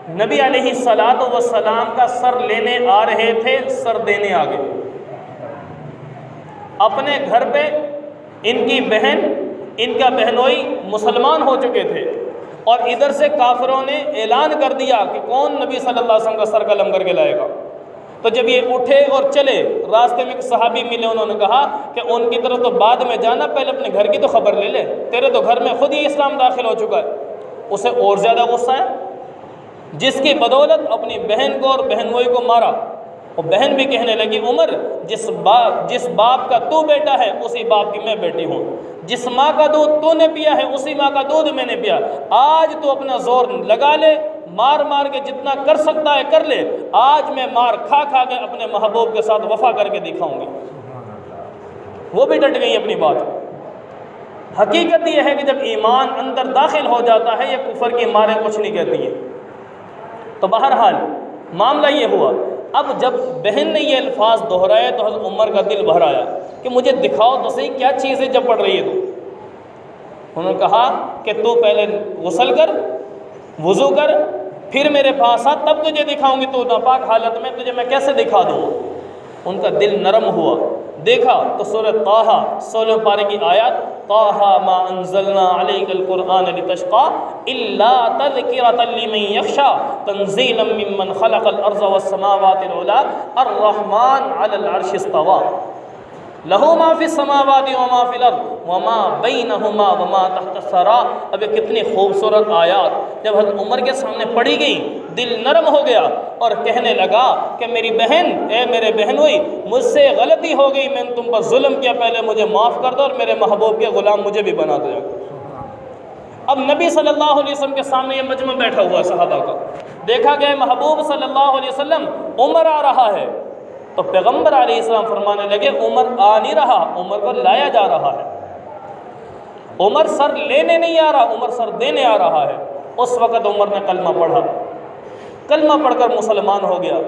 नबी अलैहिस्सलातु वस्सलाम का सर लेने आ रहे थे, सर देने आ गए। अपने घर पे इनकी बहन, इनका बहनोई मुसलमान हो चुके थे और इधर से काफिरों ने ऐलान कर दिया कि कौन नबी सल्लल्लाहु अलैहि वसल्लम का सर कलम करके लाएगा। तो जब ये उठे और चले, रास्ते में एक सहाबी मिले, उन्होंने कहा कि उनकी तरफ तो बाद में जाना, पहले अपने घर की तो खबर ले ले, तेरे तो घर में खुद ही इस्लाम दाखिल हो चुका है। उसे और ज़्यादा गुस्सा है, जिसकी बदौलत अपनी बहन को और बहनोई को मारा। और बहन भी कहने लगी, उमर जिस बाप का तू बेटा है उसी बाप की मैं बेटी हूँ, जिस माँ का दूध तूने पिया है उसी माँ का दूध मैंने पिया। आज तो अपना जोर लगा ले, मार मार के जितना कर सकता है कर ले। आज मैं मार खा खा के अपने महबूब के साथ वफा करके दिखाऊंगी। वो भी डट गई अपनी बात। हकीकत यह है कि जब ईमान अंदर दाखिल हो जाता है, ये कुफर की मारें कुछ नहीं कहती है। तो बहरहाल मामला ये हुआ। अब जब बहन ने ये अल्फाज दोहराए तो हज़रत उमर का दिल भर आया कि मुझे दिखाओ तो सही क्या चीज़ें जब पढ़ रही है तू। उन्होंने कहा कि तू पहले गुस्ल कर, वज़ू कर, फिर मेरे पास आ, तब तुझे दिखाऊंगी। तू नापाक हालत में तुझे मैं कैसे दिखा दूँ। उनका दिल नरम हुआ। देखा तो सूरह ताहा 16 पारे की आयत, ताहा मा अंज़लना अलैकल कुरआन लितशक़ा इल्ला तज़किरतन लिमन यख़शा तंज़ीलन मिम्मन ख़लक़ल अर्ज़ वस्समावातिल उला अर्रहमान अलल अर्शि इस्तवा लहू मा फ़िस समावाति व मा फ़िल अर्ज़ व मा बैनहुमा व मा तहत सरा। अब ये कितनी खूबसूरत आयत जब हज़रत उमर के सामने पढ़ी गई, दिल नरम हो गया और कहने लगा कि मेरी बहन, ए मेरे बहनोई, मुझसे गलती हो गई, मैंने तुम पर जुल्म किया, पहले मुझे माफ़ कर दो और मेरे महबूब के ग़ुलाम मुझे भी बना दो। अब नबी सल्लल्लाहु अलैहि वसल्लम के सामने ये मजमा बैठा हुआ सहाबा का, देखा गया महबूब सल्लल्लाहु अलैहि वसल्लम उमर आ रहा है। तो पैगम्बर अलैहिस्सलाम फरमाने लगे, उमर आ नहीं रहा, उमर को लाया जा रहा है। उमर सर लेने नहीं आ रहा, उमर सर देने आ रहा है। उस वक़्त उमर ने कलमा पढ़ा, कलमा पढ़कर मुसलमान हो गया।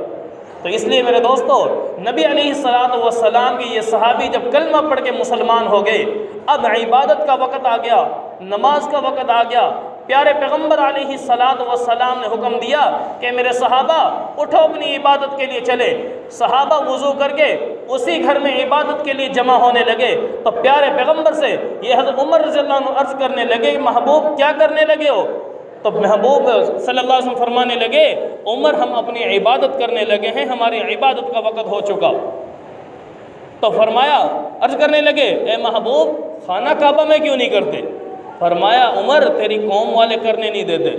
तो इसलिए मेरे दोस्तों, नबी अलैहिस्सलातु वस्सलाम की ये सहाबी जब कलमा पढ़ के मुसलमान हो गए, अब इबादत का वक़्त आ गया, नमाज का वक़्त आ गया। प्यारे पैगम्बर अलैहिस्सलातु वस्सलाम ने हुक्म दिया कि मेरे सहाबा उठो अपनी इबादत के लिए चले। सहाबा वज़ू करके उसी घर में इबादत के लिए जमा होने लगे। तो प्यारे पैगम्बर से ये हज़रत उमर रज़ियल्लाहु अन्हु अर्ज़ करने लगे, महबूब क्या करने लगे हो। तो महबूब सल्लल्लाहु अलैहि वसल्लम फरमाने लगे, उमर हम अपनी इबादत करने लगे हैं, हमारी इबादत का वक़्त हो चुका। तो फरमाया, अर्ज़ करने लगे, ए महबूब खाना काबा में क्यों नहीं करते। फरमाया, उमर तेरी कौम वाले करने नहीं देते।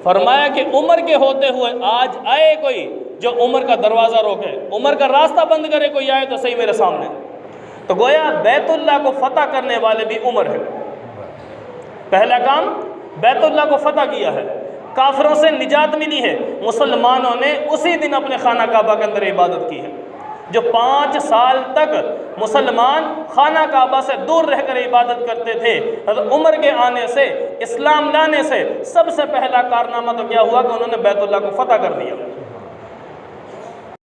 फरमाया कि उमर के होते हुए आज आए कोई जो उमर का दरवाज़ा रोके, उमर का रास्ता बंद करे, कोई आए तो सही मेरे सामने। तो गोया बैतुल्लाह को फतह करने वाले भी उमर है। पहला काम बैतुल्लाह को फतह किया है, काफिरों से निजात मिली है। मुसलमानों ने उसी दिन अपने खाना काबा के अंदर इबादत की है। जो 5 साल तक मुसलमान खाना काबा से दूर रहकर इबादत करते थे, हज़रत उमर के आने से, इस्लाम लाने से सबसे पहला कारनामा तो क्या हुआ कि उन्होंने बैतुल्लाह को फतह कर दिया।